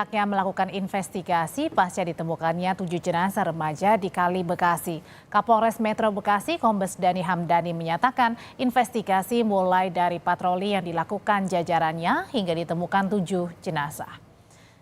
Pihaknya melakukan investigasi pasca ditemukannya 7 jenazah remaja di Kali Bekasi. Kapolres Metro Bekasi Kombes Dhani Hamdani menyatakan investigasi mulai dari patroli yang dilakukan jajarannya hingga ditemukan 7 jenazah.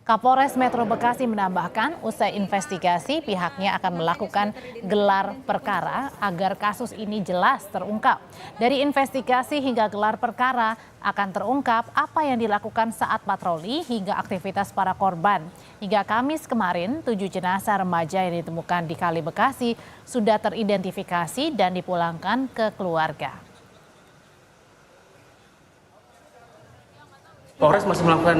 Kapolres Metro Bekasi menambahkan, usai investigasi pihaknya akan melakukan gelar perkara agar kasus ini jelas terungkap. Dari investigasi hingga gelar perkara akan terungkap apa yang dilakukan saat patroli hingga aktivitas para korban. Hingga Kamis kemarin, 7 jenazah remaja yang ditemukan di Kali Bekasi sudah teridentifikasi dan dipulangkan ke keluarga. Polres masih melakukan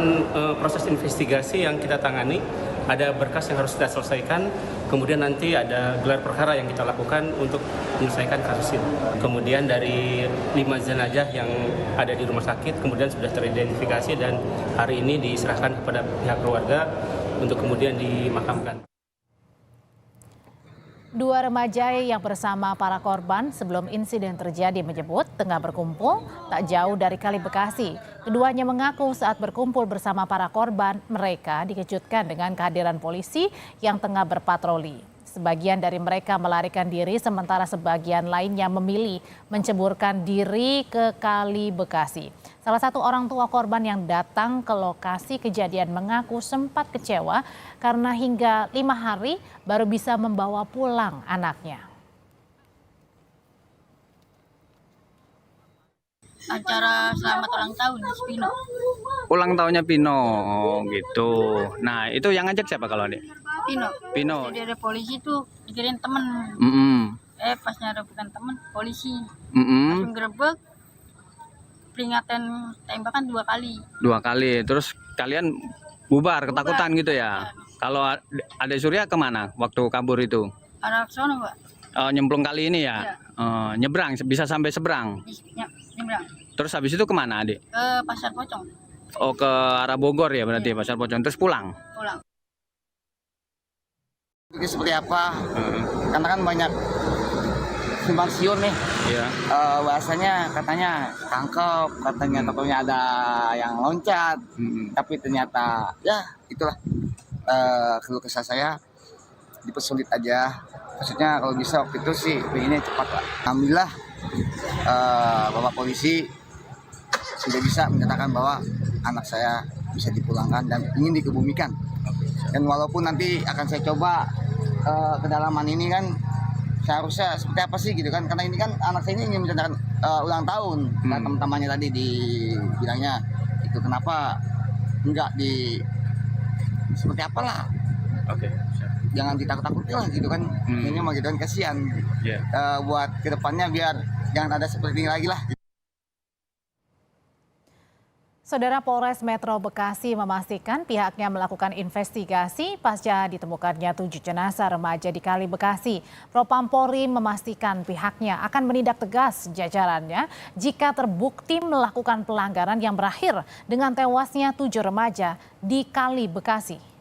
proses investigasi yang kita tangani, ada berkas yang harus kita selesaikan, kemudian nanti ada gelar perkara yang kita lakukan untuk menyelesaikan kasus ini. Kemudian dari 5 jenazah yang ada di rumah sakit, kemudian sudah teridentifikasi dan hari ini diserahkan kepada pihak keluarga untuk kemudian dimakamkan. 2 remaja yang bersama para korban sebelum insiden terjadi menyebut tengah berkumpul tak jauh dari Kali Bekasi. Keduanya mengaku saat berkumpul bersama para korban, mereka dikejutkan dengan kehadiran polisi yang tengah berpatroli. Sebagian dari mereka melarikan diri sementara sebagian lainnya memilih menceburkan diri ke Kali Bekasi. Salah satu orang tua korban yang datang ke lokasi kejadian mengaku sempat kecewa karena hingga 5 hari baru bisa membawa pulang anaknya. Acara selamat ulang tahun Pino. Ulang tahunnya Pino, oh gitu. Nah itu yang ngajak siapa kalau adik? Pino. Jadi ada polisi tuh dikirim temen. Pas nyari bukan temen, polisi. Langsung gerebek. Peringatan tembakan 2 kali. 2 kali, terus kalian bubar, ketakutan gitu ya? Kalau adik Surya kemana waktu kabur itu? Arah sono, Pak. Nyemplung kali ini ya? Nyebrang, bisa sampai seberang? Nyebrang. Terus habis itu kemana adik? Ke Pasar Pocong. Oh ke arah Bogor ya berarti, Pasar Pocong, terus pulang? Pulang. Itu seperti apa? Karena kan banyak simpang siur nih. Iya. Bahasanya katanya tangkap, katanya tokonya ada yang loncat, tapi ternyata ya itulah keluh kesah saya dipersulit aja. Maksudnya kalau bisa waktu itu sih pengennya cepat lah. Alhamdulillah Bapak polisi sudah bisa menyatakan bahwa anak saya bisa dipulangkan dan ingin dikebumikan. Dan walaupun nanti akan saya coba kedalaman ini kan seharusnya seperti apa sih gitu kan, karena ini kan anak saya ini ingin menceritakan ulang tahun. Nah, teman-temannya tadi dibilangnya itu kenapa enggak di seperti apalah. Oke. Jangan ditakut-takuti lah gitu kan. Ini mah gitu kan kasihan. Buat kedepannya biar jangan ada seperti ini lagi lah. Saudara, Polres Metro Bekasi memastikan pihaknya melakukan investigasi pasca ditemukannya 7 jenazah remaja di Kali Bekasi. Propampori memastikan pihaknya akan menindak tegas jajarannya jika terbukti melakukan pelanggaran yang berakhir dengan tewasnya 7 remaja di Kali Bekasi.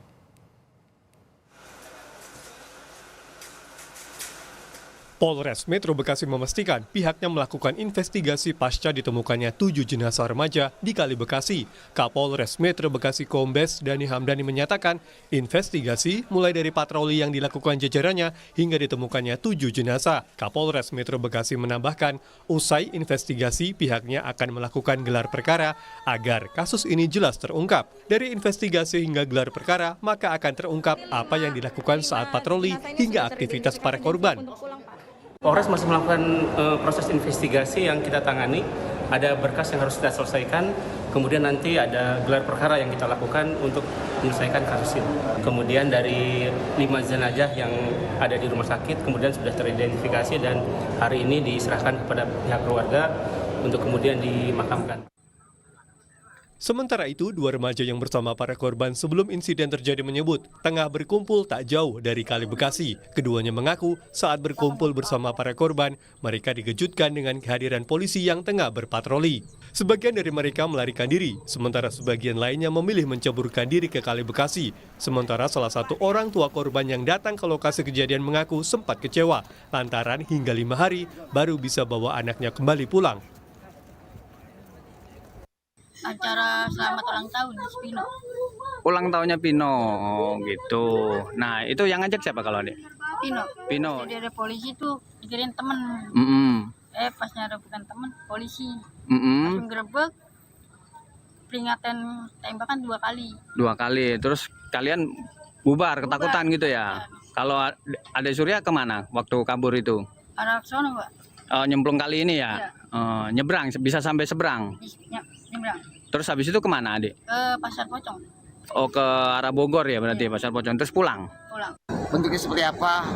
Polres Metro Bekasi memastikan pihaknya melakukan investigasi pasca ditemukannya 7 jenazah remaja di Kali Bekasi. Kapolres Metro Bekasi Kombes Dhani Hamdani menyatakan investigasi mulai dari patroli yang dilakukan jajarannya hingga ditemukannya 7 jenazah. Kapolres Metro Bekasi menambahkan, usai investigasi pihaknya akan melakukan gelar perkara agar kasus ini jelas terungkap. Dari investigasi hingga gelar perkara, maka akan terungkap apa yang dilakukan saat patroli hingga aktivitas para korban. Polres masih melakukan proses investigasi yang kita tangani, ada berkas yang harus kita selesaikan, kemudian nanti ada gelar perkara yang kita lakukan untuk menyelesaikan kasus ini. Kemudian dari 5 jenazah yang ada di rumah sakit, kemudian sudah teridentifikasi dan hari ini diserahkan kepada pihak keluarga untuk kemudian dimakamkan. Sementara itu, 2 remaja yang bersama para korban sebelum insiden terjadi menyebut tengah berkumpul tak jauh dari Kali Bekasi. Keduanya mengaku saat berkumpul bersama para korban, mereka dikejutkan dengan kehadiran polisi yang tengah berpatroli. Sebagian dari mereka melarikan diri, sementara sebagian lainnya memilih menceburkan diri ke Kali Bekasi. Sementara salah satu orang tua korban yang datang ke lokasi kejadian mengaku sempat kecewa, lantaran hingga 5 hari baru bisa bawa anaknya kembali pulang. Acara selamat ulang tahun Pino. ulang tahunnya Pino. Oh, gitu. Nah, itu yang ngajak siapa kalau Adik? Pino. Jadi ada polisi tuh dikirain temen. Pas nyara bukan temen, polisi. Langsung gerebek. Peringatan tembakan 2 kali. 2 kali. Terus kalian bubar, ketakutan gitu ya? Kalau Adik Surya kemana waktu kabur itu? Arah sono, Pak. Nyemplung kali ini ya? Nyebrang, bisa sampai seberang. Nyebrang. Terus habis itu kemana Adik? Ke Pasar Pocong. Oh, ke arah Bogor ya berarti, Pasar Pocong. Terus pulang? Pulang. Bentuknya seperti apa?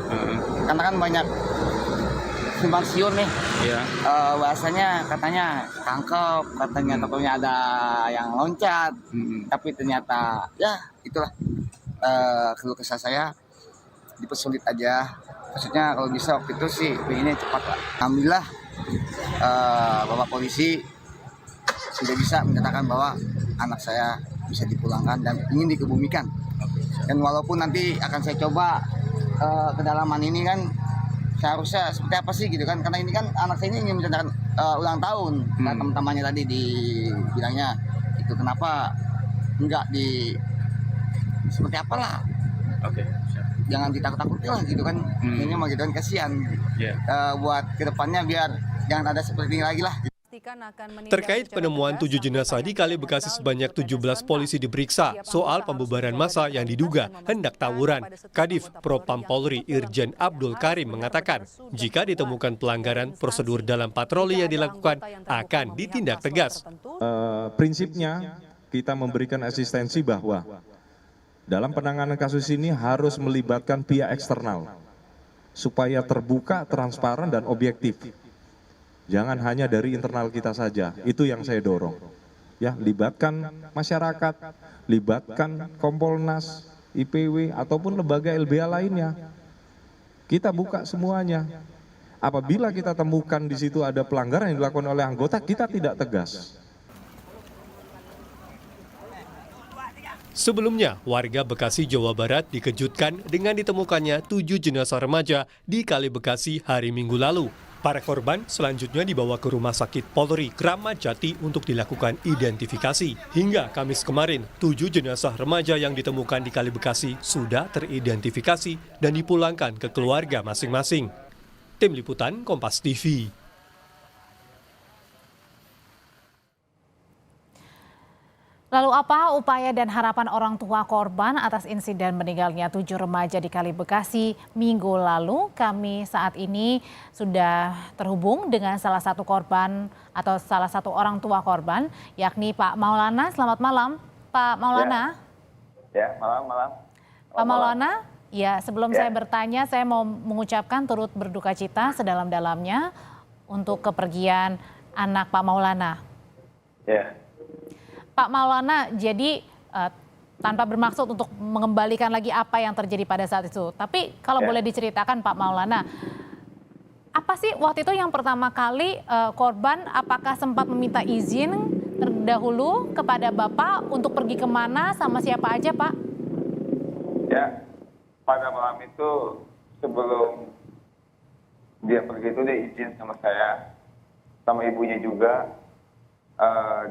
Karena kan banyak simpang siur nih. Iya. Bahasanya katanya tangkap, katanya tokonya ada yang loncat, tapi ternyata ya itulah keluh kesah saya dipersulit aja. Maksudnya kalau bisa waktu itu sih pengennya cepat lah. Alhamdulillah Bapak polisi sudah bisa menyatakan bahwa anak saya bisa dipulangkan dan ingin dikebumikan. Dan walaupun nanti akan saya coba kedalaman ini kan seharusnya seperti apa sih gitu kan, karena ini kan anak saya ini ingin menceritakan ulang tahun. Nah, teman-temannya tadi dibilangnya itu kenapa enggak di seperti apalah. Oke. Jangan ditakut-takuti lah gitu kan. Ini mah gitu kan, kasihan. Buat kedepannya biar jangan ada seperti ini lagi lah. Terkait penemuan 7 jenazah di Kali Bekasi sebanyak 17 polisi diperiksa soal pembubaran massa yang diduga hendak tawuran. Kadif Propam Polri Irjen Abdul Karim mengatakan, jika ditemukan pelanggaran prosedur dalam patroli yang dilakukan akan ditindak tegas. Prinsipnya kita memberikan asistensi bahwa dalam penanganan kasus ini harus melibatkan pihak eksternal supaya terbuka, transparan dan objektif. Jangan hanya dari internal kita saja, itu yang saya dorong. Ya, libatkan masyarakat, libatkan Kompolnas, IPW, ataupun lembaga LBH lainnya. Kita buka semuanya. Apabila kita temukan di situ ada pelanggaran yang dilakukan oleh anggota, kita tidak tegas. Sebelumnya, warga Bekasi, Jawa Barat dikejutkan dengan ditemukannya 7 jenazah remaja di Kali Bekasi hari Minggu lalu. Para korban selanjutnya dibawa ke Rumah Sakit Polri Kramat Jati untuk dilakukan identifikasi. Hingga Kamis kemarin, 7 jenazah remaja yang ditemukan di Kali Bekasi sudah teridentifikasi dan dipulangkan ke keluarga masing-masing. Tim Liputan Kompas TV. Lalu apa upaya dan harapan orang tua korban atas insiden meninggalnya 7 remaja di Kali Bekasi Minggu lalu? Kami saat ini sudah terhubung dengan salah satu korban atau salah satu orang tua korban, yakni Pak Maulana. Selamat malam, Pak Maulana. Ya, malam. Pak Maulana, ya sebelum saya bertanya, saya mau mengucapkan turut berduka cita sedalam-dalamnya untuk kepergian anak Pak Maulana. Ya. Pak Maulana, jadi tanpa bermaksud untuk mengembalikan lagi apa yang terjadi pada saat itu. Tapi kalau boleh diceritakan Pak Maulana, apa sih waktu itu yang pertama kali korban apakah sempat meminta izin terdahulu kepada Bapak untuk pergi kemana sama siapa aja Pak? Ya, pada malam itu sebelum dia pergi itu dia izin sama saya, sama ibunya juga.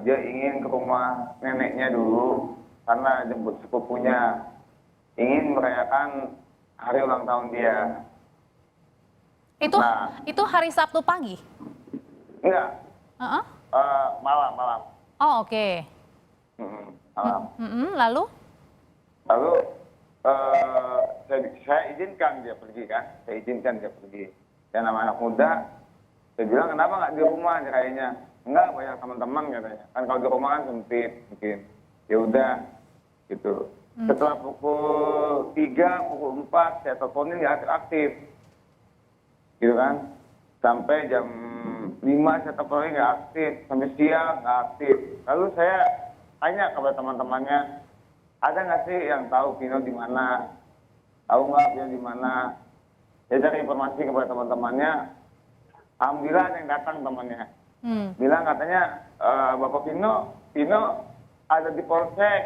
Dia ingin ke rumah neneknya dulu karena jemput sepupunya, ingin merayakan hari ulang tahun dia. Itu hari Sabtu pagi? Enggak. Malam. Oh oke. Malam. Lalu? Lalu saya izinkan dia pergi kan, Dan nama anak muda, saya bilang kenapa nggak di rumah kayaknya. Enggak, banyak teman-teman katanya. Kan kalau di rumah kan sempit mungkin. Ya udah gitu. Setelah pukul 3, pukul 4 saya teleponin nggak aktif. Gitu kan. Sampai jam 5 saya teleponin nggak aktif. Sampai siang nggak aktif. Lalu saya tanya kepada teman-temannya, ada nggak sih yang tahu Pino di mana? Tahu nggak Pino di mana? Saya cari informasi kepada teman-temannya. Alhamdulillah ada yang datang temannya. Bilang katanya Bapak Pino ada di Polsek.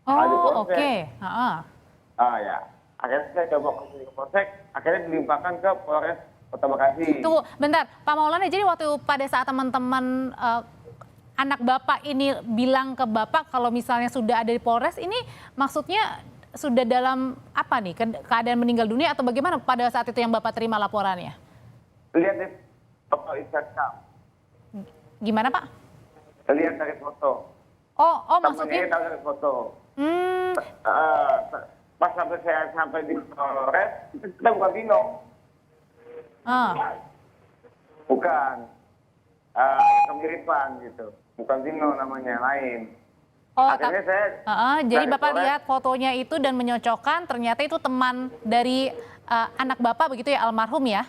Oh oke. Ya. Akhirnya saya coba ke Polsek, akhirnya dilimpahkan ke Polres Kota Bekasi. Tunggu, bentar. Pak Maulana, jadi waktu pada saat teman-teman anak Bapak ini bilang ke Bapak kalau misalnya sudah ada di Polres, ini maksudnya sudah dalam apa nih, keadaan meninggal dunia atau bagaimana pada saat itu yang Bapak terima laporannya? Lihat di foto Instagram. Gimana Pak? Lihat dari foto. Oh Temennya maksudnya? tahu dari foto. Pas sampai di Polres, kita bukan Vino. Bukan. Kemiripan gitu. Bukan Vino namanya, lain. Akhirnya Jadi dari Bapak Polres, lihat fotonya itu dan menyocokkan ternyata itu teman dari anak Bapak begitu ya, almarhum ya?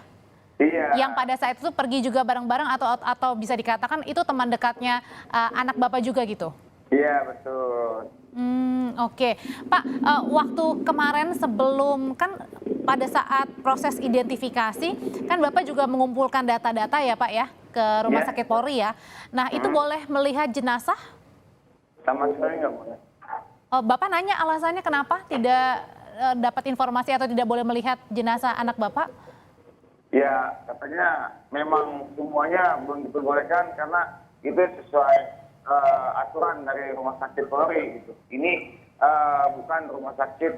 iya. Yang pada saat itu pergi juga bareng-bareng atau bisa dikatakan itu teman dekatnya anak Bapak juga gitu? Iya, betul. Oke. Pak, waktu kemarin sebelum kan pada saat proses identifikasi kan Bapak juga mengumpulkan data-data ya Pak ya ke Rumah Iya. Sakit Polri ya. Nah itu boleh melihat jenazah? Sama sekali nggak boleh. Bapak nanya alasannya kenapa tidak dapat informasi atau tidak boleh melihat jenazah anak Bapak? Ya, katanya memang semuanya belum diperbolehkan karena itu sesuai aturan dari Rumah Sakit Polri gitu. Ini bukan rumah sakit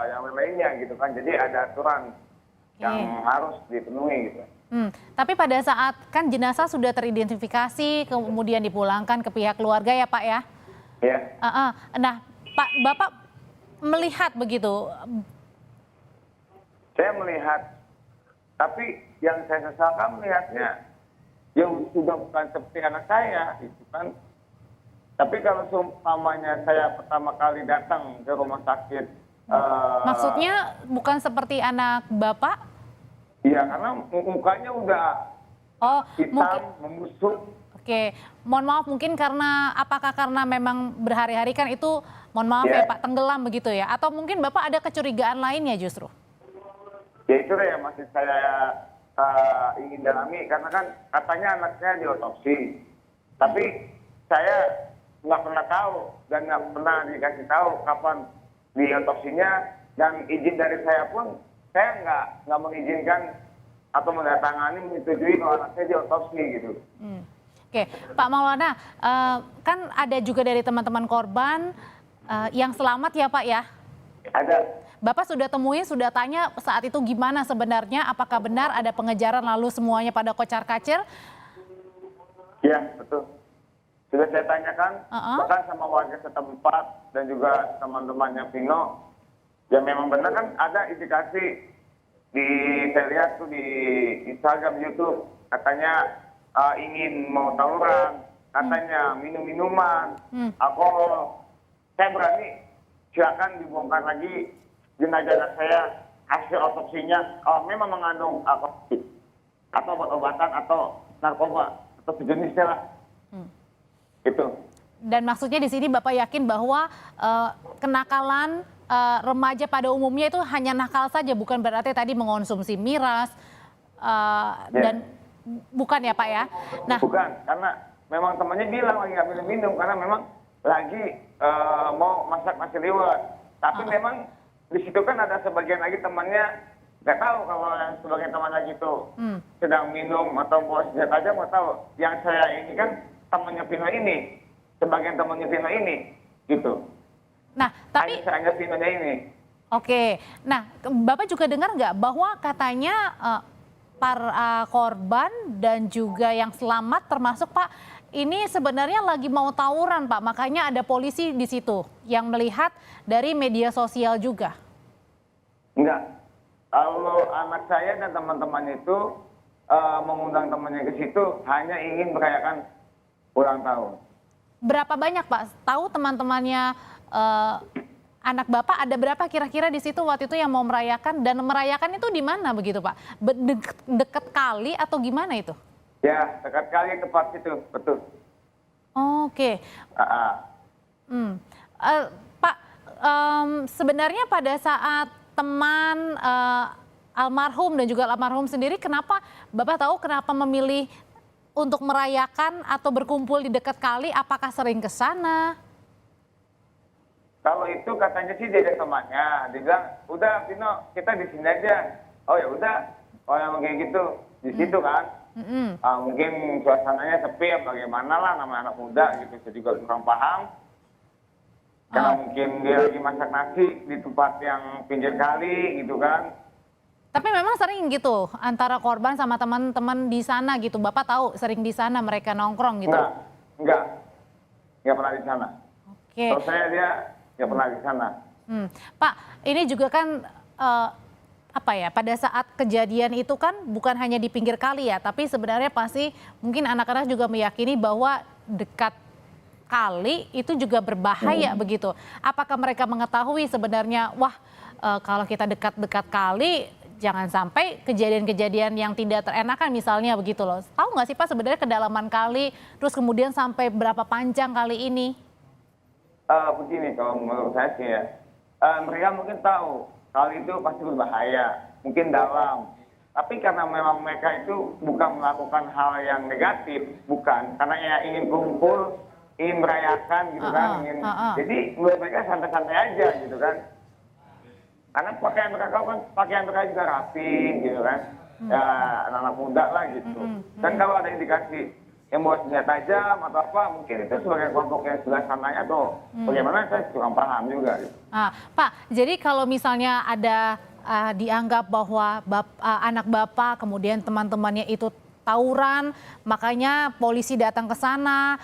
yang lainnya gitu kan. Jadi ada aturan yang harus dipenuhi gitu. Tapi pada saat kan jenazah sudah teridentifikasi kemudian dipulangkan ke pihak keluarga ya Pak ya? Ya. Nah Pak, Bapak melihat begitu? Saya melihat, tapi yang saya sesalkan melihatnya yang sudah bukan seperti anak saya gitu kan. Tapi kalau seumpamanya saya pertama kali datang ke rumah sakit, maksudnya bukan seperti anak Bapak? iya, karena mukanya udah hitam, membusuk. Oke, mohon maaf mungkin apakah karena memang berhari-hari kan itu, mohon maaf ya Pak, tenggelam begitu ya? Atau mungkin Bapak ada kecurigaan lainnya justru? Ya itu ya masih saya ingin dalami, karena kan katanya anak saya diotopsi. Tapi saya nggak pernah tahu dan nggak pernah dikasih tahu kapan diotopsinya, dan izin dari saya pun saya nggak mengizinkan atau mendatangani menyetujui kalau anak saya diotopsi gitu. Oke, Pak Maulana, kan ada juga dari teman-teman korban yang selamat ya Pak ya? Ada. Bapak sudah temuin, sudah tanya saat itu gimana sebenarnya? Apakah benar ada pengejaran lalu semuanya pada kocar-kacir? Ya, betul. Sudah saya tanyakan, bahkan sama warga setempat dan juga teman-temannya Vino. Ya memang benar kan ada indikasi saya lihat tuh di Instagram, YouTube, katanya ingin mau tawuran, katanya minum-minuman, alkohol. Saya berani, silakan dibongkar lagi jenazah anak saya, hasil otopsinya kalau memang mengandung alkohol atau obat-obatan atau narkoba atau sejenisnya lah. Itu. Dan maksudnya di sini Bapak yakin bahwa kenakalan remaja pada umumnya itu hanya nakal saja, bukan berarti tadi mengonsumsi miras dan bukan ya Pak ya? Nah, bukan, karena memang temannya bilang lagi nggak minum-minum karena memang lagi mau masak nasi liwet. Tapi memang di situ kan ada sebagian lagi temannya nggak tahu kalau yang sebagian teman lagi itu sedang minum atau bawa senjata aja nggak tahu. Yang saya ini kan temannya Vino ini, sebagian temannya Vino ini, gitu. Nah, tapi hanya Vinonya ini. Oke, nah Bapak juga dengar nggak bahwa katanya para korban dan juga yang selamat termasuk Pak ini sebenarnya lagi mau tawuran Pak, makanya ada polisi di situ yang melihat dari media sosial juga. Enggak, kalau anak saya dan teman-teman itu mengundang temannya ke situ hanya ingin merayakan ulang tahun. Berapa banyak Pak? Tahu teman-temannya anak Bapak ada berapa kira-kira di situ waktu itu yang mau merayakan, dan merayakan itu di mana begitu Pak? Dekat kali atau gimana itu? Ya, dekat kali tepat situ, betul. Oke. Pak, sebenarnya pada saat teman almarhum dan juga almarhum sendiri, kenapa Bapak tahu kenapa memilih untuk merayakan atau berkumpul di dekat kali? Apakah sering ke sana? Kalau itu katanya sih dia temannya, dia bilang, udah Vino kita di sini aja. Oh ya udah, kalau yang kayak gitu di situ kan. Mungkin suasananya sepi ya bagaimana lah, namanya anak muda gitu, saya juga kurang paham. Karena mungkin dia lagi masak nasi di tempat yang pinggir kali gitu kan. Tapi memang sering gitu antara korban sama teman-teman di sana gitu. Bapak tahu sering di sana mereka nongkrong gitu? Enggak pernah di sana. Oke. Kalau saya dia nggak pernah di sana. Pak, ini juga kan apa ya, pada saat kejadian itu kan bukan hanya di pinggir kali ya, tapi sebenarnya pasti mungkin anak-anak juga meyakini bahwa dekat kali itu juga berbahaya begitu. Apakah mereka mengetahui sebenarnya, wah kalau kita dekat-dekat kali jangan sampai kejadian-kejadian yang tidak terenakan misalnya begitu loh. Tahu nggak sih Pak sebenarnya kedalaman kali, terus kemudian sampai berapa panjang kali ini? Begini kalau menurut saya sih ya, mereka mungkin tahu kali itu pasti berbahaya, mungkin dalam. Tapi karena memang mereka itu bukan melakukan hal yang negatif, bukan, karena ya ingin kumpul, ingin merayakan gitu kan, jadi menurut mereka santai-santai aja gitu kan. Karena pakaian mereka juga rapi gitu kan, ya anak-anak muda lah gitu. Dan kalau ada indikasi yang bawa senjata tajam atau apa, mungkin itu sebagai kelompok yang sebelah sananya atau bagaimana, saya kurang paham juga. Gitu. Pak, jadi kalau misalnya ada dianggap bahwa anak Bapak kemudian teman-temannya itu tawuran, makanya polisi datang ke sana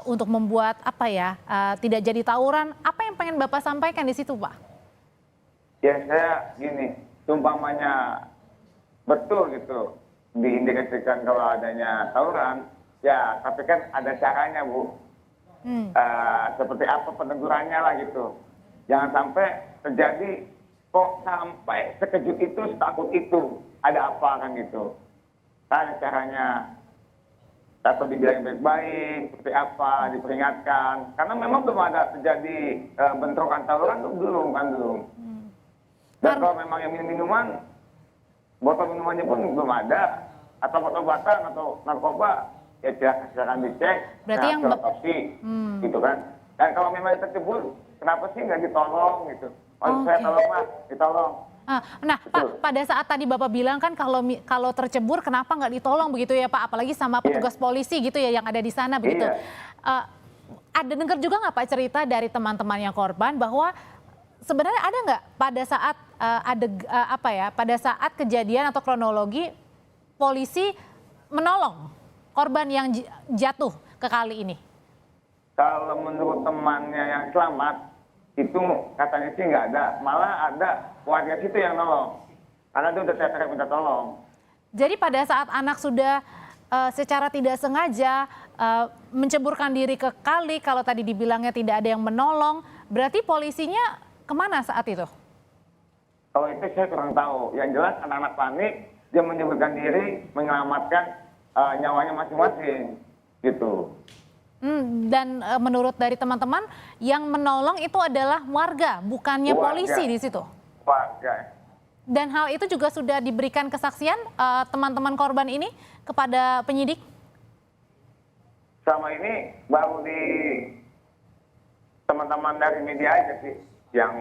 untuk membuat apa ya, tidak jadi tawuran, apa yang pengen Bapak sampaikan di situ Pak? Ya saya gini, umpamanya betul gitu, diindikasikan kalau adanya tawuran, ya tapi kan ada caranya Bu. Seperti apa penegurannya lah gitu. Jangan sampai terjadi kok sampai sekejut itu, setakut itu, ada apa kan gitu. Kan caranya, atau dibilang baik-baik, seperti apa, diperingatkan. Karena memang belum ada terjadi bentrokan tawuran, belum. Dan kalau memang yang minuman, botol minumannya pun belum ada, atau obat-obatan atau narkoba, ya silakan dicek, berarti yang otopsi, gitu kan. Dan kalau memang tercebur, kenapa sih nggak ditolong gitu? Saya tolong Mas, ditolong. Nah Pak, pada saat tadi Bapak bilang kan kalau tercebur kenapa nggak ditolong begitu ya Pak, apalagi sama petugas polisi gitu ya yang ada di sana begitu. Ada dengar juga nggak Pak cerita dari teman-temannya korban bahwa sebenarnya ada nggak pada saat pada saat kejadian atau kronologi polisi menolong korban yang jatuh ke kali ini? Kalau menurut temannya yang selamat, itu katanya sih nggak ada. Malah ada warga situ yang nolong. Karena dia udah teriak minta tolong. Jadi pada saat anak sudah secara tidak sengaja menceburkan diri ke kali, kalau tadi dibilangnya tidak ada yang menolong, berarti polisinya kemana saat itu? Kalau itu saya kurang tahu. Yang jelas anak-anak panik, dia menceburkan diri, menyelamatkan nyawanya masing-masing. Gitu. Dan menurut dari teman-teman yang menolong itu adalah warga, bukannya polisi di situ. Warga. Dan hal itu juga sudah diberikan kesaksian teman-teman korban ini kepada penyidik? Sama ini baru di teman-teman dari media aja sih yang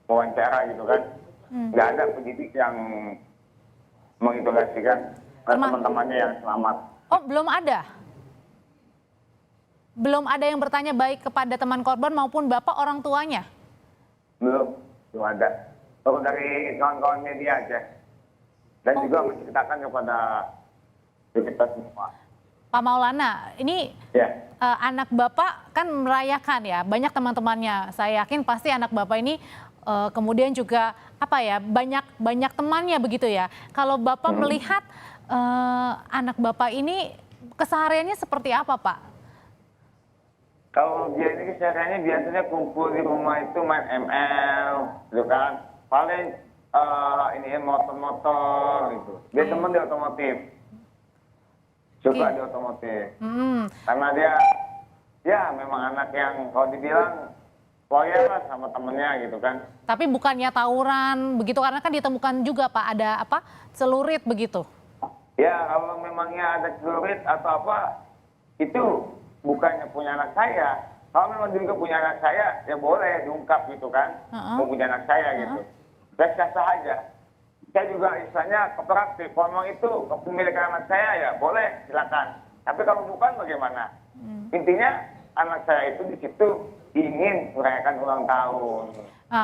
wawancara gitu kan. Nggak ada penyidik yang menginterogasikan teman-temannya yang selamat. Oh, belum ada? Belum ada yang bertanya baik kepada teman korban maupun bapak orang tuanya? Belum ada. Baru dari kawan-kawan media aja. Dan juga menceritakan kepada kita semua. Pak Maulana, ini anak bapak kan merayakan ya, banyak teman-temannya. Saya yakin pasti anak bapak ini kemudian juga banyak temannya begitu ya. Kalau bapak melihat anak bapak ini kesehariannya seperti apa Pak? Kalau dia ini kesehariannya biasanya kumpul di rumah itu main ML, gitu kan. Paling ini motor-motor gitu. Dia teman di otomotif. Suka di otomotif. Karena dia ya memang anak yang kalau dibilang loyal lah sama temennya gitu kan. Tapi bukannya tawuran begitu, karena kan ditemukan juga Pak ada celurit begitu. Ya kalau memangnya ada celurit atau apa itu bukannya punya anak saya. Kalau memang juga punya anak saya, ya boleh diungkap gitu kan. Mau punya anak saya gitu. Sah-sah aja. saya juga istilahnya kooperatif. Kalau memang itu kepemilikan anak saya ya boleh, silakan. Tapi kalau bukan bagaimana? Intinya anak saya itu di situ ingin merayakan ulang tahun.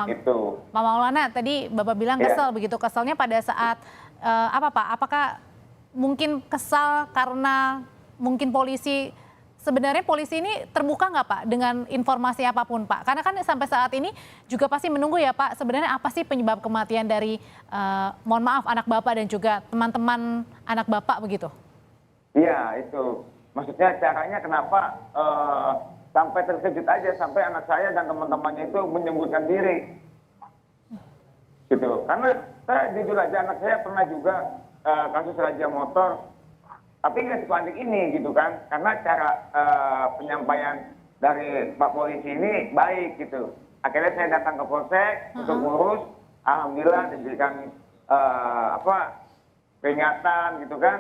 Itu. Pak Maulana, tadi Bapak bilang kesel, begitu keselnya pada saat apa Pak? Apakah mungkin kesal karena mungkin polisi, sebenarnya polisi ini terbuka nggak Pak dengan informasi apapun Pak? Karena kan sampai saat ini juga pasti menunggu ya Pak, sebenarnya apa sih penyebab kematian dari, mohon maaf, anak Bapak dan juga teman-teman anak Bapak begitu? Iya, itu. Maksudnya caranya kenapa sampai terkejut aja, sampai anak saya dan teman-temannya itu menyebutkan diri. Gitu. Karena saya jujur aja, anak saya pernah juga kasus razia motor, tapi nggak sepanik ini gitu kan. Karena cara penyampaian dari Pak Polisi ini baik gitu. Akhirnya saya datang ke Polsek untuk ngurus, alhamdulillah diberikan peringatan gitu kan.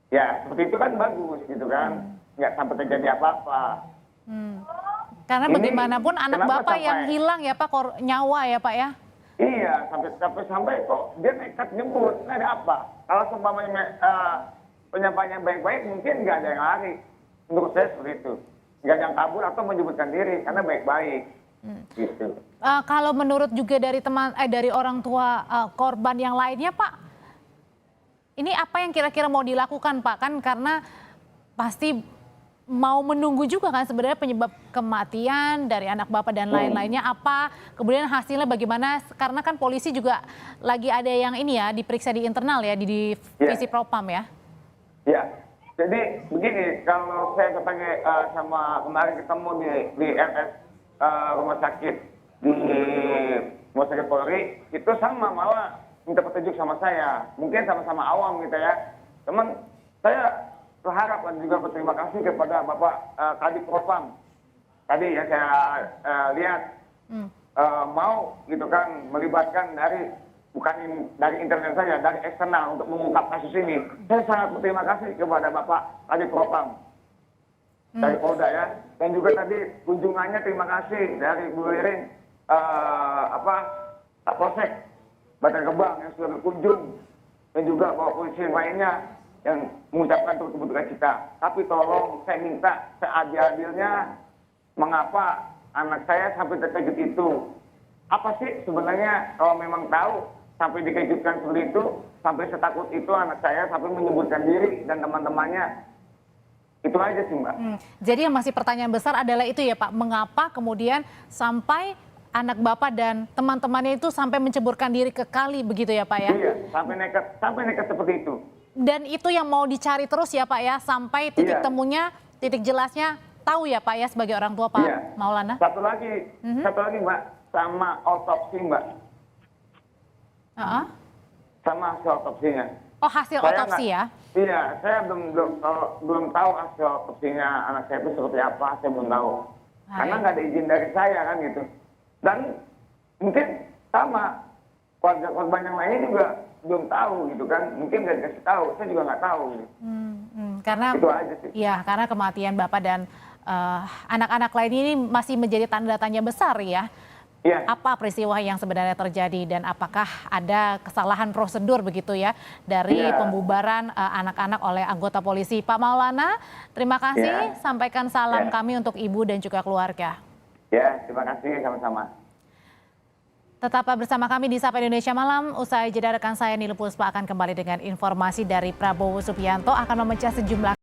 Ya, seperti itu kan bagus gitu kan. Nggak sampai terjadi apa-apa. Karena Ini bagaimanapun anak Bapak yang hilang ya Pak, nyawa ya Pak ya? Iya, sampai kok dia nekat nyebut, nggak ada apa. Kalau seumpamanya penyampaiannya baik-baik, mungkin nggak ada yang lari. Menurut saya seperti itu. Nggak ada yang kabur atau menyebutkan diri, karena baik-baik. Gitu. Kalau menurut juga dari dari orang tua korban yang lainnya Pak, ini apa yang kira-kira mau dilakukan Pak? Kan karena pasti mau menunggu juga kan sebenarnya penyebab kematian dari anak Bapak dan lain-lainnya apa, kemudian hasilnya bagaimana, karena kan polisi juga lagi ada yang ini ya, diperiksa di internal ya, di divisi Propam ya. Ya, jadi begini, kalau saya ketemu sama kemarin ketemu di RS rumah sakit di rumah sakit Polri, itu sama malah minta petunjuk sama saya, mungkin sama-sama awam gitu ya. Teman saya berharap dan juga berterima kasih kepada Bapak Kadif Propam. Tadi ya saya lihat mau gitu kan melibatkan bukan dari internal saja, dari eksternal untuk mengungkap kasus ini. Saya sangat berterima kasih kepada Bapak Kadif Propam dari Polda ya. Dan juga tadi kunjungannya terima kasih dari Bu Lirin Polsek Bantar Gebang yang sudah berkunjung, dan juga Bapak polisi lainnya yang mengucapkan turut berduka cita. Tapi tolong saya minta seadil-adilnya, mengapa anak saya sampai terkejut itu? Apa sih sebenarnya kalau memang tahu sampai dikejutkan seperti itu, sampai setakut itu anak saya sampai menyebutkan diri dan teman-temannya? Itu aja sih Mbak. Jadi yang masih pertanyaan besar adalah itu ya Pak, mengapa kemudian sampai anak Bapak dan teman-temannya itu sampai menceburkan diri ke kali begitu ya Pak ya? Iya, sampai nekat seperti itu. Dan itu yang mau dicari terus ya Pak ya, sampai titik temunya, titik jelasnya tahu ya Pak ya sebagai orang tua Pak Maulana. Satu lagi Mbak, sama otopsi Mbak. Sama hasil otopsinya. Oh hasil otopsi ya? Iya, saya belum tahu hasil otopsinya anak saya itu seperti apa, saya belum tahu. Karena nggak ada izin dari saya kan gitu. Dan mungkin sama keluarga korban yang lain juga belum tahu gitu kan, mungkin nggak dikasih tahu, saya juga nggak tahu. Karena itu aja sih. Ya, karena kematian Bapak dan anak-anak lain ini masih menjadi tanda tanya besar ya. Iya. Apa peristiwa yang sebenarnya terjadi dan apakah ada kesalahan prosedur begitu ya dari pembubaran anak-anak oleh anggota polisi. Pak Maulana, terima kasih. Sampaikan salam kami untuk Ibu dan juga keluarga. Ya, terima kasih sama-sama. Tetaplah bersama kami di Sapa Indonesia Malam. Usai jeda rekan saya Nilu Puspa akan kembali dengan informasi dari Prabowo Subianto akan memecah sejumlah